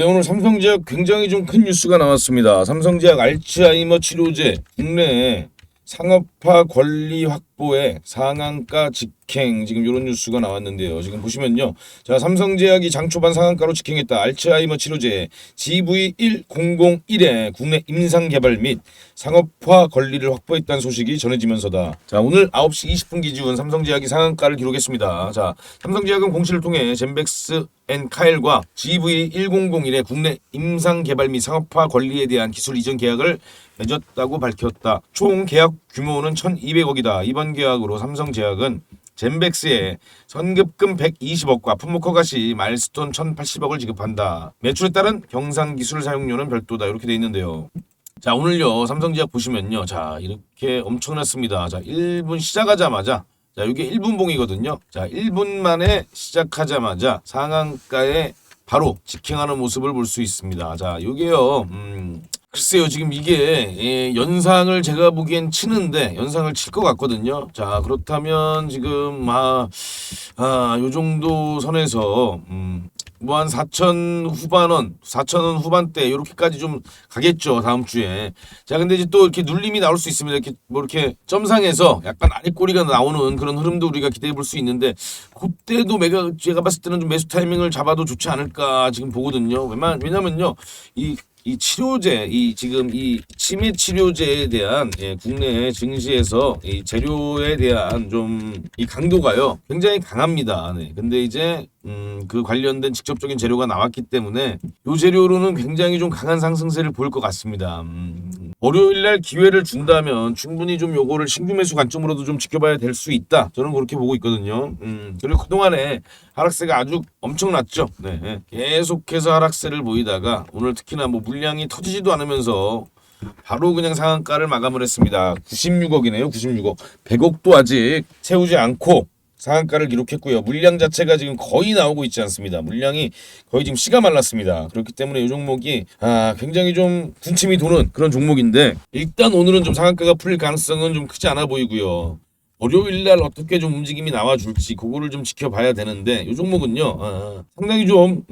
네, 오늘 삼성제약 굉장히 좀 큰 뉴스가 나왔습니다. 삼성제약 알츠하이머 치료제 국내에 상업화 권리 확보에 상한가 직행, 지금 이런 뉴스가 나왔는데요. 지금 보시면요. 자, 삼성제약이 장 초반 상한가로 직행했다. 알츠하이머 치료제 GV1001의 국내 임상 개발 및 상업화 권리를 확보했다는 소식이 전해지면서다. 자, 오늘 9시 20분 기준 삼성제약이 상한가를 기록했습니다. 자, 삼성제약은 공시를 통해 젠백스 카일과 GV1001의 국내 임상 개발 및 상업화 권리에 대한 기술 이전 계약을 맺었다고 밝혔다. 총 계약 규모는 1,200억이다. 이번 계약으로 삼성제약은 젠백스에 선급금 120억과 품목 허가 시 마일스톤 1,080억을 지급한다. 매출에 따른 경산 기술 사용료는 별도다. 이렇게 돼 있는데요. 자, 오늘요 삼성제약 보시면요, 자 이렇게 엄청났습니다. 자, 1분 시작하자마자, 자 이게 1분 봉이거든요. 자, 1분 만에 시작하자마자 상한가에 바로 직행하는 모습을 볼 수 있습니다. 자, 요게요 글쎄요, 지금 이게 연상을 제가 보기엔 치는데 연상을 칠 것 같거든요. 자, 그렇다면 지금 요 정도 선에서 뭐 한 4천 후반원, 4,000원 후반대 이렇게까지 좀 가겠죠, 다음 주에. 자, 근데 이제 또 이렇게 눌림이 나올 수 있습니다. 이렇게 뭐 이렇게 점상에서 약간 아랫꼬리가 나오는 그런 흐름도 우리가 기대해 볼 수 있는데, 그때도 제가 봤을 때는 좀 매수 타이밍을 잡아도 좋지 않을까 지금 보거든요. 왜냐면요, 이 치료제, 지금 이 치매 치료제에 대한 국내 증시에서 이 재료에 대한 좀 이 강도가요 굉장히 강합니다. 네. 근데 이제 그 관련된 직접적인 재료가 나왔기 때문에 이 재료로는 굉장히 좀 강한 상승세를 보일 것 같습니다. 월요일 날 기회를 준다면 충분히 좀 요거를 신규 매수 관점으로도 좀 지켜봐야 될 수 있다. 저는 그렇게 보고 있거든요. 그리고 그동안에 하락세가 아주 엄청났죠. 네. 계속해서 하락세를 보이다가 오늘 특히나 뭐 물량이 터지지도 않으면서 바로 그냥 상한가를 마감을 했습니다. 96억이네요. 96억. 100억도 아직 채우지 않고 상한가를 기록했고요. 물량 자체가 지금 거의 나오고 있지 않습니다. 물량이 거의 지금 씨가 말랐습니다. 그렇기 때문에 이 종목이 굉장히 좀 군침이 도는 그런 종목인데, 일단 오늘은 좀 상한가가 풀릴 가능성은 좀 크지 않아 보이고요. 월요일 날 어떻게 좀 움직임이 나와줄지 그거를 좀 지켜봐야 되는데, 이 종목은요 상당히 좀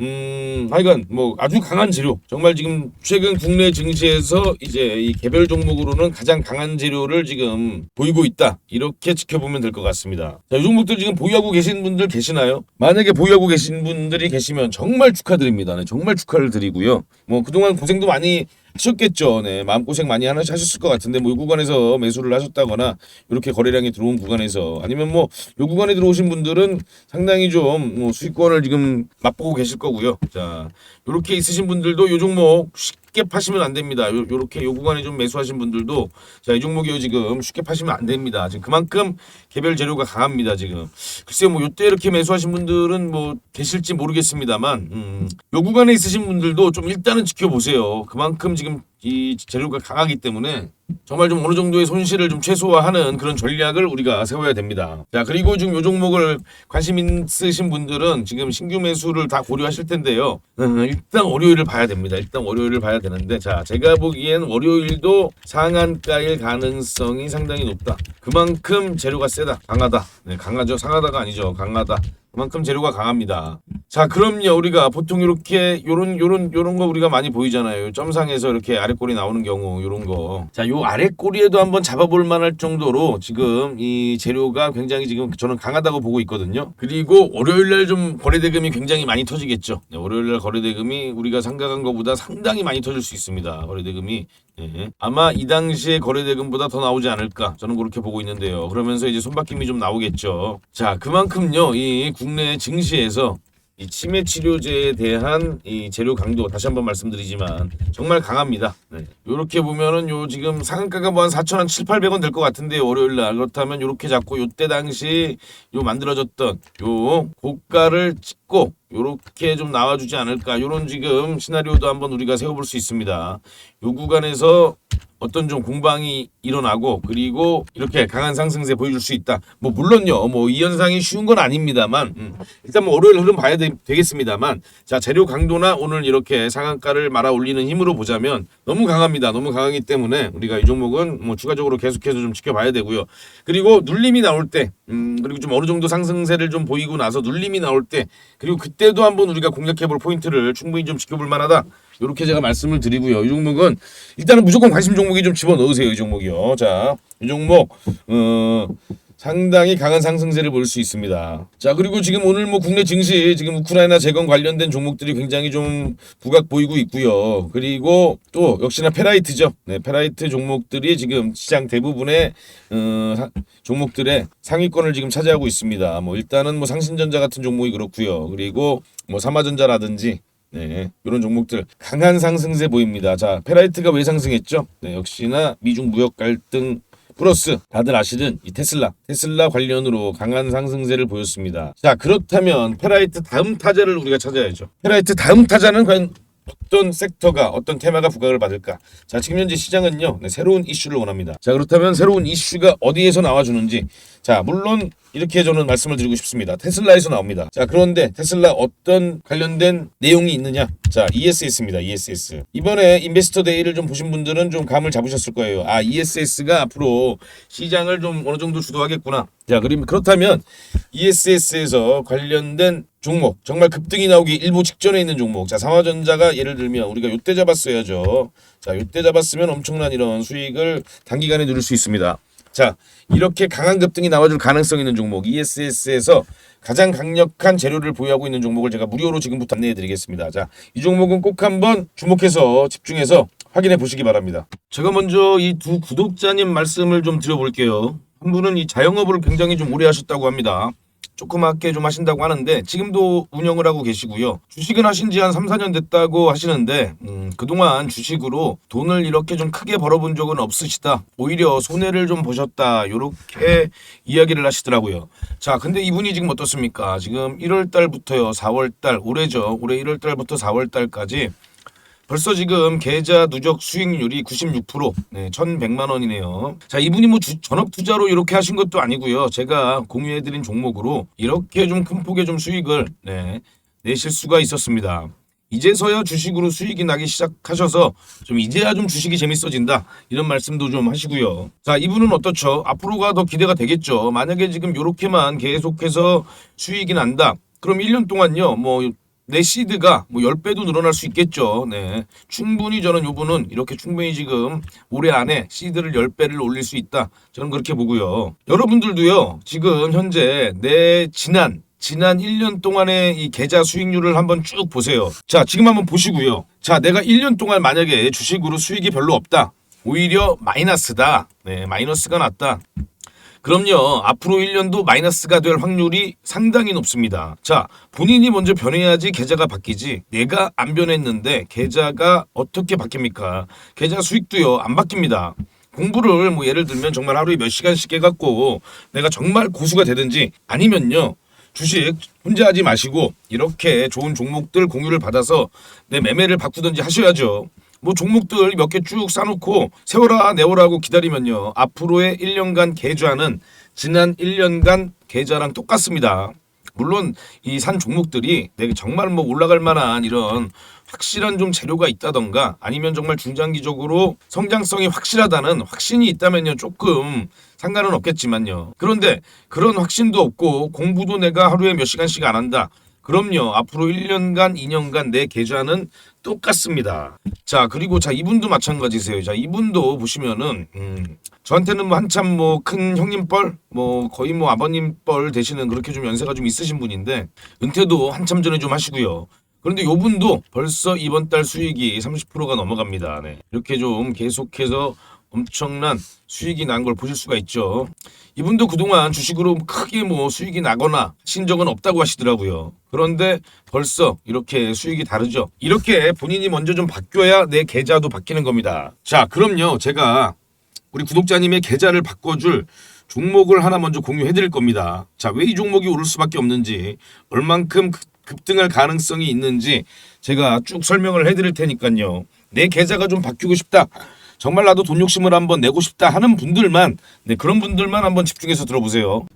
하여간 뭐 아주 강한 재료, 정말 지금 최근 국내 증시에서 이제 이 개별 종목으로는 가장 강한 재료를 지금 보이고 있다, 이렇게 지켜보면 될 것 같습니다. 자, 이 종목들 지금 보유하고 계신 분들 계시나요? 만약에 보유하고 계신 분들이 계시면 정말 축하드립니다. 네, 정말 축하를 드리고요. 뭐 그동안 고생도 많이 하셨겠죠. 네, 마음고생 많이 하셨을 것 같은데, 뭐 이 구간에서 매수를 하셨다거나 이렇게 거래량이 들어온 구간에서, 아니면 뭐 이 구간에 들어오신 분들은 상당히 좀 뭐 수익권을 지금 맛보고 계실 거고요. 자, 이렇게 있으신 분들도 이 종목 쉽게 파시면 안 됩니다. 요렇게 요 구간에 좀 매수하신 분들도, 자, 이 종목이요 지금 쉽게 파시면 안 됩니다. 지금 그만큼 개별 재료가 강합니다. 지금 글쎄요, 뭐 요때 이렇게 매수하신 분들은 뭐 계실지 모르겠습니다만, 요 구간에 있으신 분들도 좀 일단은 지켜보세요. 그만큼 지금 이 재료가 강하기 때문에 정말 좀 어느 정도의 손실을 좀 최소화하는 그런 전략을 우리가 세워야 됩니다. 자, 그리고 지금 요 종목을 관심 있으신 분들은 지금 신규 매수를 다 고려하실 텐데요. 일단 월요일을 봐야 됩니다. 일단 월요일을 봐야 되는데, 자, 제가 보기엔 월요일도 상한가일 가능성이 상당히 높다. 그만큼 재료가 세다, 강하다. 네, 강하죠. 상하다가 아니죠. 강하다. 그만큼 재료가 강합니다. 자, 그럼요, 우리가 보통 이렇게 요런 거 우리가 많이 보이잖아요. 점상에서 이렇게 아랫꼬리 나오는 경우, 요런 거. 자, 요 아랫꼬리에도 한번 잡아볼 만할 정도로 지금 이 재료가 굉장히 지금 저는 강하다고 보고 있거든요. 그리고 월요일날 좀 거래대금이 굉장히 많이 터지겠죠. 네, 월요일날 거래대금이 우리가 생각한 것보다 상당히 많이 터질 수 있습니다. 거래대금이. 네. 아마 이 당시에 거래대금보다 더 나오지 않을까, 저는 그렇게 보고 있는데요. 그러면서 이제 손바뀜이 좀 나오겠죠. 자, 그만큼요 이 국내 증시에서 이 치매 치료제에 대한 이 재료 강도, 다시 한번 말씀드리지만 정말 강합니다. 네. 요렇게 보면은 요 지금 상한가가 뭐 한 4,700~800원 될 것 같은데요, 월요일 날. 그렇다면 요렇게 잡고 요때 당시 요 만들어졌던 요 고가를 찍고 요렇게 좀 나와주지 않을까, 요런 지금 시나리오도 한번 우리가 세워볼 수 있습니다. 요 구간에서 어떤 좀 공방이 일어나고, 그리고 이렇게 강한 상승세 보여줄 수 있다. 뭐 물론요, 뭐 이 현상이 쉬운 건 아닙니다만, 일단 뭐 월요일 흐름 봐야 되겠습니다만, 자, 재료 강도나 오늘 이렇게 상한가를 말아 올리는 힘으로 보자면 너무 강합니다. 너무 강하기 때문에 우리가 이 종목은 뭐 추가적으로 계속해서 좀 지켜봐야 되고요. 그리고 눌림이 나올 때, 그리고 좀 어느 정도 상승세를 좀 보이고 나서 눌림이 나올 때, 그리고 그때 요때도 한번 우리가 공략해볼 포인트를 충분히 좀 지켜볼 만하다. 이렇게 제가 말씀을 드리고요. 이 종목은 일단은 무조건 관심 종목이 좀 집어넣으세요. 이 종목이요. 자, 이 종목 상당히 강한 상승세를 볼 수 있습니다. 자, 그리고 지금 오늘 뭐 국내 증시 지금 우크라이나 재건 관련된 종목들이 굉장히 좀 부각 보이고 있고요. 그리고 또 역시나 페라이트죠. 네, 페라이트 종목들이 지금 시장 대부분의 종목들의 상위권을 지금 차지하고 있습니다. 뭐 일단은 뭐 상신전자 같은 종목이 그렇고요. 그리고 뭐 삼화전자라든지 네, 이런 종목들 강한 상승세 보입니다. 자, 페라이트가 왜 상승했죠? 네, 역시나 미중 무역 갈등 플러스 다들 아시는 이 테슬라 관련으로 강한 상승세를 보였습니다. 자, 그렇다면 페라이트 다음 타자를 우리가 찾아야죠. 페라이트 다음 타자는 과연 어떤 섹터가 어떤 테마가 부각을 받을까? 자, 지금 현재 시장은요, 네, 새로운 이슈를 원합니다. 자, 그렇다면 새로운 이슈가 어디에서 나와주는지, 자, 물론 이렇게 저는 말씀을 드리고 싶습니다. 테슬라에서 나옵니다. 자, 그런데 테슬라 어떤 관련된 내용이 있느냐? 자, ESS입니다. ESS. 이번에 인베스터 데이를 좀 보신 분들은 좀 감을 잡으셨을 거예요. 아, ESS가 앞으로 시장을 좀 어느 정도 주도하겠구나. 자, 그렇다면 ESS에서 관련된 종목, 정말 급등이 나오기 일보 직전에 있는 종목. 자, 삼화전자가 예를 들면 우리가 요때 잡았어야죠. 자, 요때 잡았으면 엄청난 이런 수익을 단기간에 누릴 수 있습니다. 자, 이렇게 강한 급등이 나와줄 가능성 있는 종목 ESS에서 가장 강력한 재료를 보유하고 있는 종목을 제가 무료로 지금부터 안내해 드리겠습니다. 자, 이 종목은 꼭 한번 주목해서 집중해서 확인해 보시기 바랍니다. 제가 먼저 이 두 구독자님 말씀을 좀 드려볼게요. 한 분은 이 자영업을 굉장히 좀 오래 하셨다고 합니다. 조그맣게 좀 하신다고 하는데 지금도 운영을 하고 계시고요. 주식은 하신 지 한 3, 4년 됐다고 하시는데 그동안 주식으로 돈을 이렇게 좀 크게 벌어본 적은 없으시다. 오히려 손해를 좀 보셨다. 이렇게 이야기를 하시더라고요. 자, 근데 이분이 지금 어떻습니까? 지금 1월 달부터요. 4월 달, 올해죠. 올해 1월 달부터 4월 달까지 벌써 지금 계좌 누적 수익률이 96%, 네, 1,100만 원이네요. 자, 이분이 뭐 전업 투자로 이렇게 하신 것도 아니고요. 제가 공유해드린 종목으로 이렇게 좀 큰 폭의 좀 수익을 내실 수가 있었습니다. 이제서야 주식으로 수익이 나기 시작하셔서 좀 이제야 좀 주식이 재밌어진다 이런 말씀도 좀 하시고요. 자, 이분은 어떻죠? 앞으로가 더 기대가 되겠죠. 만약에 지금 이렇게만 계속해서 수익이 난다. 그럼 1년 동안요. 내 시드가 10배도 늘어날 수 있겠죠. 네. 충분히 저는 요분은 이렇게 충분히 지금 올해 안에 시드를 10배를 올릴 수 있다. 저는 그렇게 보고요. 여러분들도요. 지금 현재 내 지난 1년 동안의 이 계좌 수익률을 한번 쭉 보세요. 자, 지금 한번 보시고요. 자, 내가 1년 동안 만약에 주식으로 수익이 별로 없다. 오히려 마이너스다. 네, 마이너스가 났다. 그럼요. 앞으로 1년도 마이너스가 될 확률이 상당히 높습니다. 자, 본인이 먼저 변해야지 계좌가 바뀌지. 내가 안 변했는데 계좌가 어떻게 바뀝니까? 계좌 수익도요. 안 바뀝니다. 공부를 예를 들면 정말 하루에 몇 시간씩 해갖고 내가 정말 고수가 되든지 아니면요. 주식 혼자 하지 마시고 이렇게 좋은 종목들 공유를 받아서 내 매매를 바꾸든지 하셔야죠. 종목들 몇 개 쭉 싸놓고 세워라 내워라 하고 기다리면요. 앞으로의 1년간 계좌는 지난 1년간 계좌랑 똑같습니다. 물론 이 산 종목들이 내가 정말 올라갈 만한 이런 확실한 좀 재료가 있다던가 아니면 정말 중장기적으로 성장성이 확실하다는 확신이 있다면요. 조금 상관은 없겠지만요. 그런데 그런 확신도 없고 공부도 내가 하루에 몇 시간씩 안 한다. 그럼요. 앞으로 1년간, 2년간 내 계좌는 똑같습니다. 자, 그리고 이분도 마찬가지세요. 자, 이분도 보시면은 저한테는 한참 큰 형님뻘, 거의 아버님 뻘 되시는 그렇게 좀 연세가 좀 있으신 분인데 은퇴도 한참 전에 좀 하시고요. 그런데 요분도 벌써 이번 달 수익이 30%가 넘어갑니다. 네. 이렇게 좀 계속해서 엄청난 수익이 난 걸 보실 수가 있죠. 이분도 그동안 주식으로 크게 수익이 나거나 하신 적은 없다고 하시더라고요. 그런데 벌써 이렇게 수익이 다르죠. 이렇게 본인이 먼저 좀 바뀌어야 내 계좌도 바뀌는 겁니다. 자, 그럼요. 제가 우리 구독자님의 계좌를 바꿔줄 종목을 하나 먼저 공유해 드릴 겁니다. 자, 왜 이 종목이 오를 수밖에 없는지, 얼만큼 급등할 가능성이 있는지 제가 쭉 설명을 해 드릴 테니까요. 내 계좌가 좀 바뀌고 싶다. 정말 나도 돈 욕심을 한번 내고 싶다 하는 분들만, 그런 분들만 한번 집중해서 들어보세요.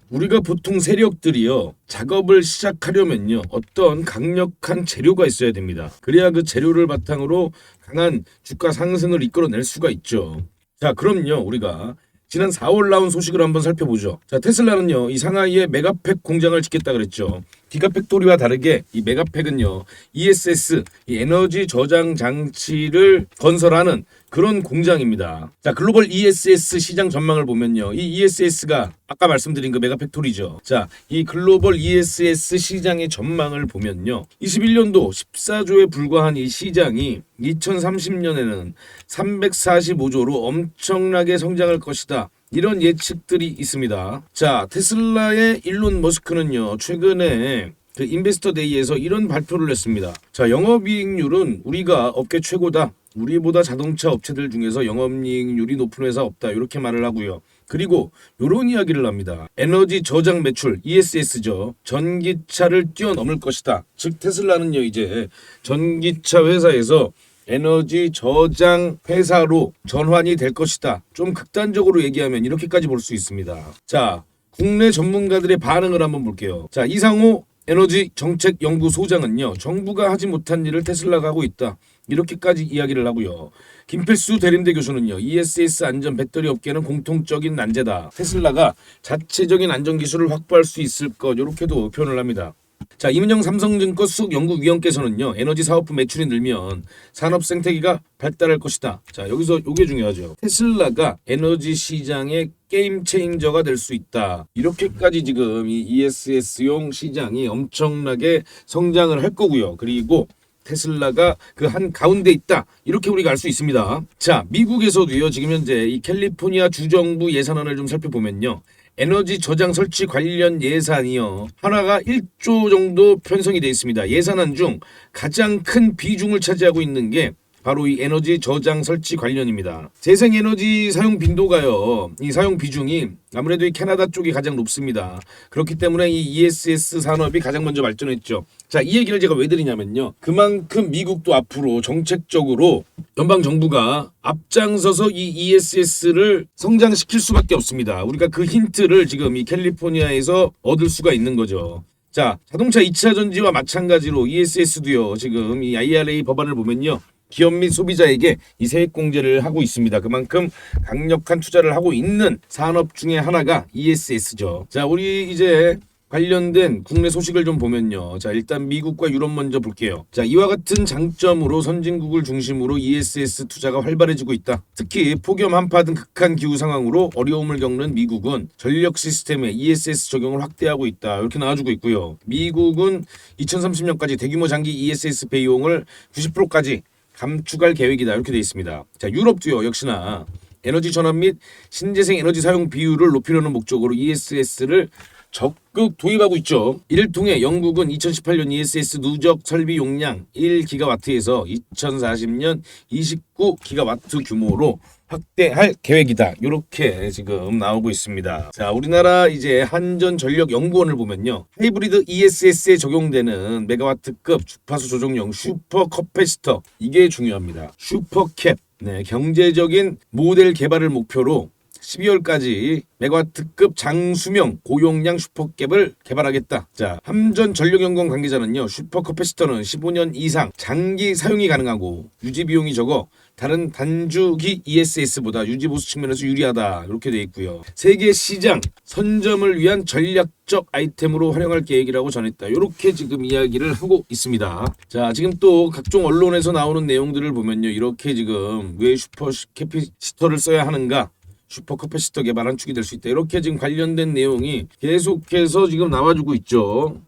우리가 보통 세력들이요, 작업을 시작하려면요, 어떤 강력한 재료가 있어야 됩니다. 그래야 그 재료를 바탕으로 강한 주가 상승을 이끌어낼 수가 있죠. 자, 그럼요, 우리가 지난 4월 나온 소식을 한번 살펴보죠. 자, 테슬라는요, 이 상하이에 메가팩 공장을 짓겠다 그랬죠. 기가팩토리와 다르게 이 메가팩은요, ESS, 이 에너지 저장 장치를 건설하는 그런 공장입니다. 자, 글로벌 ESS 시장 전망을 보면요, 이 ESS가 아까 말씀드린 그 메가팩토리죠. 자, 이 글로벌 ESS 시장의 전망을 보면요, 21년도 14조에 불과한 이 시장이 2030년에는 345조로 엄청나게 성장할 것이다. 이런 예측들이 있습니다. 자, 테슬라의 일론 머스크는요, 최근에 그 인베스터 데이에서 이런 발표를 했습니다. 자, 영업이익률은 우리가 업계 최고다. 우리보다 자동차 업체들 중에서 영업이익률이 높은 회사 없다. 이렇게 말을 하고요. 그리고 이런 이야기를 합니다. 에너지 저장 매출 ESS죠. 전기차를 뛰어넘을 것이다. 즉 테슬라는요, 이제 전기차 회사에서 에너지 저장 회사로 전환이 될 것이다. 좀 극단적으로 얘기하면 이렇게까지 볼 수 있습니다. 자, 국내 전문가들의 반응을 한번 볼게요. 자, 이상호 에너지 정책 연구소장은요, 정부가 하지 못한 일을 테슬라가 하고 있다. 이렇게까지 이야기를 하고요. 김필수 대림대 교수는요, ESS 안전 배터리 업계는 공통적인 난제다. 테슬라가 자체적인 안전 기술을 확보할 수 있을 것, 이렇게도 표현을 합니다. 자, 이문영 삼성증권 수석연구위원께서는요, 에너지 사업부 매출이 늘면 산업 생태계가 발달할 것이다. 자, 여기서 이게 중요하죠. 테슬라가 에너지 시장의 게임 체인저가 될 수 있다. 이렇게까지 지금 이 ESS용 시장이 엄청나게 성장을 할 거고요. 그리고 테슬라가 그 한 가운데 있다. 이렇게 우리가 알 수 있습니다. 자, 미국에서도요, 지금 현재 이 캘리포니아 주정부 예산안을 좀 살펴보면요, 에너지 저장 설치 관련 예산이요, 하나가 1조 정도 편성이 되어 있습니다. 예산안 중 가장 큰 비중을 차지하고 있는 게 바로 이 에너지 저장 설치 관련입니다. 재생에너지 사용 빈도가요, 이 사용 비중이 아무래도 이 캐나다 쪽이 가장 높습니다. 그렇기 때문에 이 ESS 산업이 가장 먼저 발전했죠. 자, 이 얘기를 제가 왜 드리냐면요, 그만큼 미국도 앞으로 정책적으로 연방정부가 앞장서서 이 ESS를 성장시킬 수밖에 없습니다. 우리가 그 힌트를 지금 이 캘리포니아에서 얻을 수가 있는 거죠. 자, 자동차 2차 전지와 마찬가지로 ESS도요, 지금 이 IRA 법안을 보면요, 기업 및 소비자에게 이 세액 공제를 하고 있습니다. 그만큼 강력한 투자를 하고 있는 산업 중에 하나가 ESS죠. 자, 우리 이제 관련된 국내 소식을 좀 보면요. 자, 일단 미국과 유럽 먼저 볼게요. 자, 이와 같은 장점으로 선진국을 중심으로 ESS 투자가 활발해지고 있다. 특히 폭염, 한파 등 극한 기후 상황으로 어려움을 겪는 미국은 전력 시스템에 ESS 적용을 확대하고 있다. 이렇게 나와주고 있고요. 미국은 2030년까지 대규모 장기 ESS 비용을 90%까지 감축할 계획이다. 이렇게 되어 있습니다. 자, 유럽도요, 역시나 에너지 전환 및 신재생 에너지 사용 비율을 높이려는 목적으로 ESS를 적극 도입하고 있죠. 이를 통해 영국은 2018년 ESS 누적 설비 용량 1기가와트에서 2040년 29기가와트 규모로 확대할 계획이다. 이렇게 지금 나오고 있습니다. 자, 우리나라 이제 한전전력연구원을 보면요, 하이브리드 ESS에 적용되는 메가와트급 주파수 조정용 슈퍼 커패시터, 이게 중요합니다. 슈퍼캡. 네, 경제적인 모델 개발을 목표로 12월까지 메가와트급 장수명 고용량 슈퍼캡을 개발하겠다. 자, 함전전력연구원 관계자는요, 슈퍼커패시터는 15년 이상 장기 사용이 가능하고 유지 비용이 적어 다른 단주기 ESS보다 유지 보수 측면에서 유리하다. 이렇게 돼 있고요. 세계 시장 선점을 위한 전략적 아이템으로 활용할 계획이라고 전했다. 이렇게 지금 이야기를 하고 있습니다. 자, 지금 또 각종 언론에서 나오는 내용들을 보면요, 이렇게 지금 왜 슈퍼캐피시터를 써야 하는가, 슈퍼커패시터 개발한 축이 될 수 있다. 이렇게 지금 관련된 내용이 계속해서 지금 나와주고 있죠.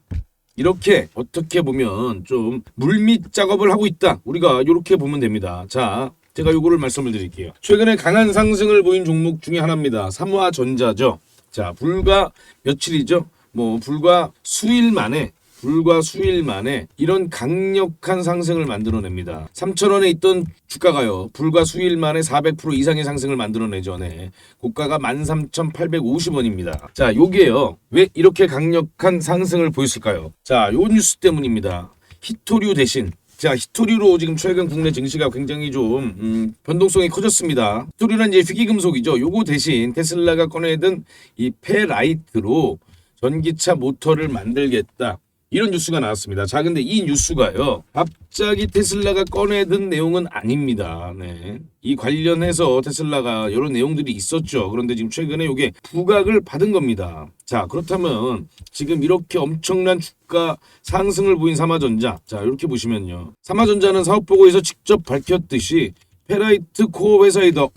이렇게 어떻게 보면 좀 물밑 작업을 하고 있다. 우리가 이렇게 보면 됩니다. 자, 제가 요거를 말씀을 드릴게요. 최근에 강한 상승을 보인 종목 중에 하나입니다. 삼화전자죠. 자, 불과 며칠이죠. 불과 수일 만에 이런 강력한 상승을 만들어냅니다. 3,000원에 있던 주가가요, 불과 수일 만에 400% 이상의 상승을 만들어내죠. 네. 고가가 13,850원입니다. 자, 요게요, 왜 이렇게 강력한 상승을 보였을까요? 자, 요 뉴스 때문입니다. 히토류 대신, 자, 히토류로 지금 최근 국내 증시가 굉장히 좀 변동성이 커졌습니다. 히토류는 이제 희귀금속이죠. 요거 대신 테슬라가 꺼내든 이 페라이트로 전기차 모터를 만들겠다. 이런 뉴스가 나왔습니다. 자, 근데 이 뉴스가요, 갑자기 테슬라가 꺼내든 내용은 아닙니다. 네. 이 관련해서 테슬라가 이런 내용들이 있었죠. 그런데 지금 최근에 이게 부각을 받은 겁니다. 자, 그렇다면 지금 이렇게 엄청난 주가 상승을 보인 삼화전자, 자, 이렇게 보시면요, 삼화전자는 사업보고에서 직접 밝혔듯이 페라이트 코어 회사이다.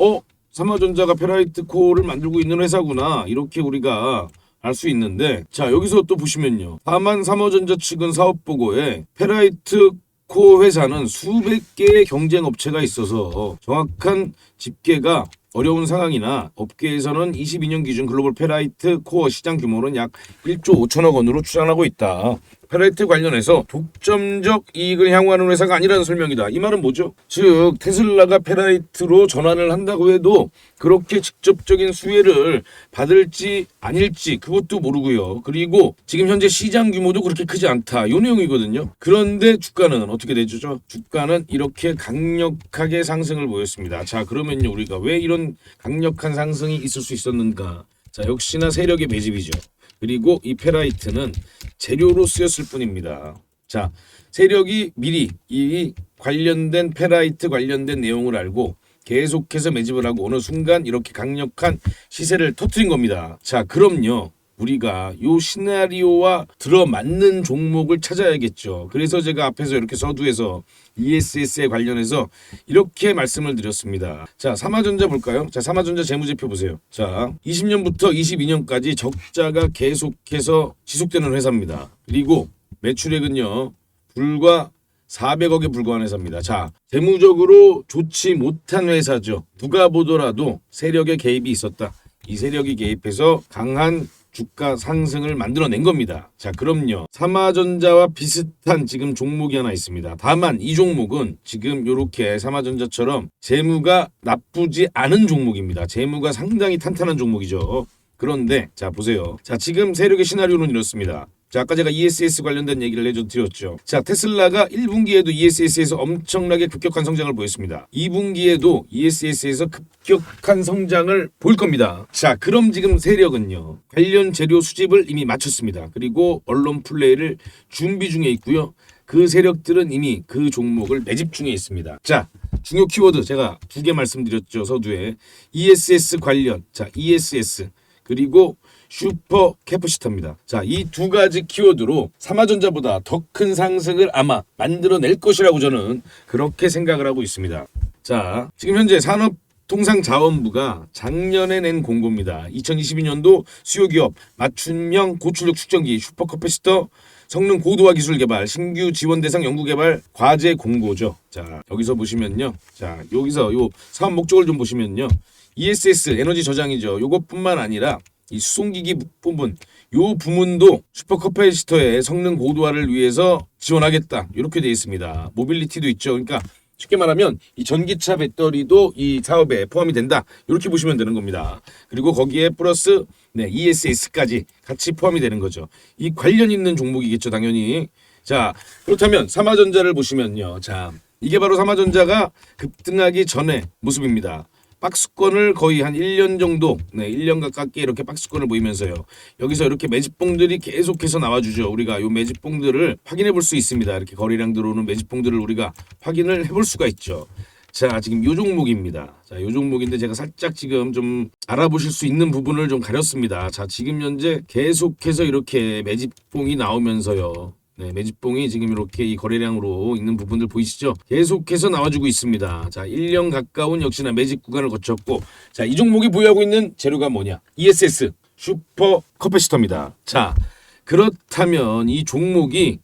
삼화전자가 페라이트 코어를 만들고 있는 회사구나. 이렇게 우리가 알 수 있는데, 자, 여기서 또 보시면요, 다만 삼화전자 측은 사업보고에 페라이트 코어 회사는 수백 개의 경쟁 업체가 있어서 정확한 집계가 어려운 상황이나 업계에서는 22년 기준 글로벌 페라이트 코어 시장 규모는 약 1조 5천억 원으로 추산하고 있다. 페라이트 관련해서 독점적 이익을 향후하는 회사가 아니라는 설명이다. 이 말은 뭐죠? 즉 테슬라가 페라이트로 전환을 한다고 해도 그렇게 직접적인 수혜를 받을지 아닐지 그것도 모르고요. 그리고 지금 현재 시장 규모도 그렇게 크지 않다. 이 내용이거든요. 그런데 주가는 어떻게 되죠? 주가는 이렇게 강력하게 상승을 보였습니다. 자, 그러면요, 우리가 왜 이런 강력한 상승이 있을 수 있었는가? 자, 역시나 세력의 매집이죠. 그리고 이 페라이트는 재료로 쓰였을 뿐입니다. 자, 세력이 미리 이 관련된 페라이트 관련된 내용을 알고 계속해서 매집을 하고 어느 순간 이렇게 강력한 시세를 터뜨린 겁니다. 자, 그럼요, 우리가 요 시나리오와 들어맞는 종목을 찾아야겠죠. 그래서 제가 앞에서 이렇게 서두에서 ESS에 관련해서 이렇게 말씀을 드렸습니다. 자, 삼화전자 볼까요? 자, 삼화전자 재무제표 보세요. 자, 20년부터 22년까지 적자가 계속해서 지속되는 회사입니다. 그리고 매출액은요, 불과 400억에 불과한 회사입니다. 자, 재무적으로 좋지 못한 회사죠. 누가 보더라도 세력의 개입이 있었다. 이 세력이 개입해서 강한 주가 상승을 만들어낸 겁니다. 자, 그럼요, 삼화전자와 비슷한 지금 종목이 하나 있습니다. 다만 이 종목은 지금 이렇게 삼화전자처럼 재무가 나쁘지 않은 종목입니다. 재무가 상당히 탄탄한 종목이죠. 그런데 자, 보세요. 자, 지금 세력의 시나리오는 이렇습니다. 자, 아까 제가 ESS 관련된 얘기를 드렸죠. 자, 테슬라가 1분기에도 ESS에서 엄청나게 급격한 성장을 보였습니다. 2분기에도 ESS에서 급격한 성장을 보일 겁니다. 자, 그럼 지금 세력은요, 관련 재료 수집을 이미 마쳤습니다. 그리고 언론 플레이를 준비 중에 있고요. 그 세력들은 이미 그 종목을 매집 중에 있습니다. 자, 중요 키워드 제가 2개 말씀드렸죠, 서두에. ESS 관련, 자, ESS 그리고 슈퍼 캐퍼시터입니다. 자, 이 두 가지 키워드로 삼화전자보다 더 큰 상승을 아마 만들어낼 것이라고 저는 그렇게 생각을 하고 있습니다. 자, 지금 현재 산업통상자원부가 작년에 낸 공고입니다. 2022년도 수요기업 맞춤형 고출력 축전기 슈퍼 캐퍼시터 성능 고도화 기술 개발 신규 지원 대상 연구 개발 과제 공고죠. 자, 여기서 보시면요. 자, 여기서 요 사업 목적을 좀 보시면요. ESS 에너지 저장이죠. 요것뿐만 아니라 이 수송기기 부분, 요 부문도 슈퍼캐퍼시터의 성능 고도화를 위해서 지원하겠다. 이렇게 되어 있습니다. 모빌리티도 있죠. 그러니까 쉽게 말하면 이 전기차 배터리도 이 사업에 포함이 된다. 이렇게 보시면 되는 겁니다. 그리고 거기에 플러스 ESS까지 같이 포함이 되는 거죠. 이 관련 있는 종목이겠죠, 당연히. 자, 그렇다면 삼화전자를 보시면요. 자, 이게 바로 삼화전자가 급등하기 전의 모습입니다. 박스권을 거의 한 1년 정도, 1년 가깝게 이렇게 박스권을 보이면서요. 여기서 이렇게 매집봉들이 계속해서 나와주죠. 우리가 요 매집봉들을 확인해 볼 수 있습니다. 이렇게 거래량 들어오는 매집봉들을 우리가 확인을 해볼 수가 있죠. 자, 지금 요 종목입니다. 자, 요 종목인데 제가 살짝 지금 좀 알아보실 수 있는 부분을 좀 가렸습니다. 자, 지금 현재 계속해서 이렇게 매집봉이 나오면서요. 매집봉이 지금 이렇게 이 거래량으로 있는 부분들 보이시죠? 계속해서 나와주고 있습니다. 자, 1년 가까운 역시나 매집 구간을 거쳤고, 자, 이 종목이 보유하고 있는 재료가 뭐냐? ESS 슈퍼 캐퍼시터입니다. 자, 그렇다면 이 종목이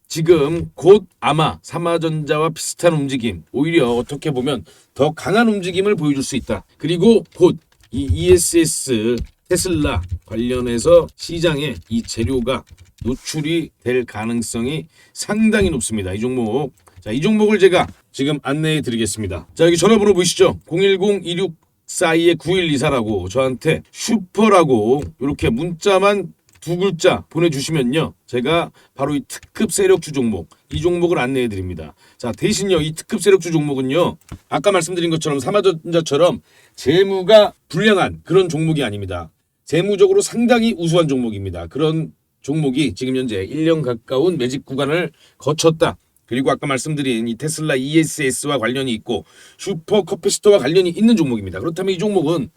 지금 곧 아마 삼화전자와 비슷한 움직임, 오히려 어떻게 보면 더 강한 움직임을 보여줄 수 있다. 그리고 곧 이 ESS 테슬라 관련해서 시장에 이 재료가 노출이 될 가능성이 상당히 높습니다. 이 종목. 자, 이 종목을 제가 지금 안내해 드리겠습니다. 자, 여기 전화번호 보이시죠? 010-2642-9124라고 저한테 슈퍼라고 이렇게 문자만 2글자 보내주시면요. 제가 바로 이 특급 세력주 종목, 이 종목을 안내해 드립니다. 자, 대신요, 이 특급 세력주 종목은요, 아까 말씀드린 것처럼 삼화전자처럼 재무가 불량한 그런 종목이 아닙니다. 재무적으로 상당히 우수한 종목입니다. 그런 종목이 지금 현재 1년 가까운 매집 구간을 거쳤다. 그리고 아까 말씀드린 이 테슬라 ESS와 관련이 있고 슈퍼 커피스토와 관련이 있는 종목입니다. 그렇다면 이 종목은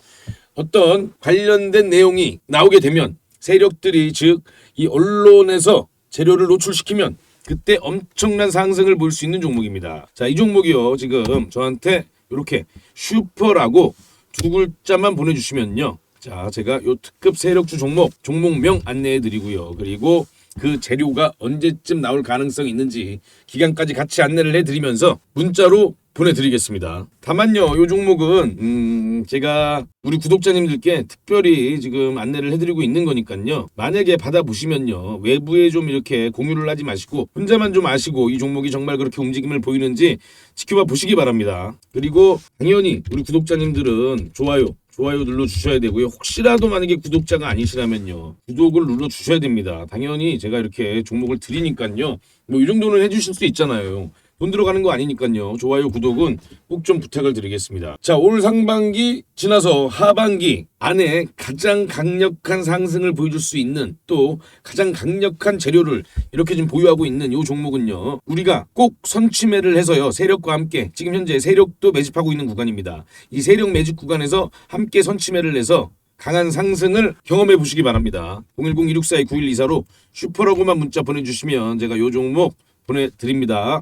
어떤 관련된 내용이 나오게 되면 세력들이 즉 이 언론에서 재료를 노출시키면 그때 엄청난 상승을 볼 수 있는 종목입니다. 자, 이 종목이요. 지금 저한테 이렇게 슈퍼라고 두 글자만 보내주시면요. 자, 제가 요 특급 세력주 종목명 안내해 드리고요. 그리고 그 재료가 언제쯤 나올 가능성이 있는지 기간까지 같이 안내를 해드리면서 문자로 보내드리겠습니다. 다만요, 이 종목은 제가 우리 구독자님들께 특별히 지금 안내를 해드리고 있는 거니까요. 만약에 받아보시면요, 외부에 좀 이렇게 공유를 하지 마시고 혼자만 좀 아시고 이 종목이 정말 그렇게 움직임을 보이는지 지켜봐 보시기 바랍니다. 그리고 당연히 우리 구독자님들은 좋아요 눌러주셔야 되고요. 혹시라도 만약에 구독자가 아니시라면요, 구독을 눌러주셔야 됩니다. 당연히 제가 이렇게 종목을 드리니까요, 뭐 이 정도는 해주실 수 있잖아요. 돈 들어가는 거 아니니까요. 좋아요, 구독은 꼭 좀 부탁을 드리겠습니다. 자, 올 상반기 지나서 하반기 안에 가장 강력한 상승을 보여줄 수 있는 또 가장 강력한 재료를 이렇게 좀 보유하고 있는 이 종목은요. 우리가 꼭 선취매를 해서요. 세력과 함께 지금 현재 세력도 매집하고 있는 구간입니다. 이 세력 매집 구간에서 함께 선취매를 해서 강한 상승을 경험해 보시기 바랍니다. 010-2642-9124로 슈퍼라고만 문자 보내주시면 제가 이 종목 보내드립니다.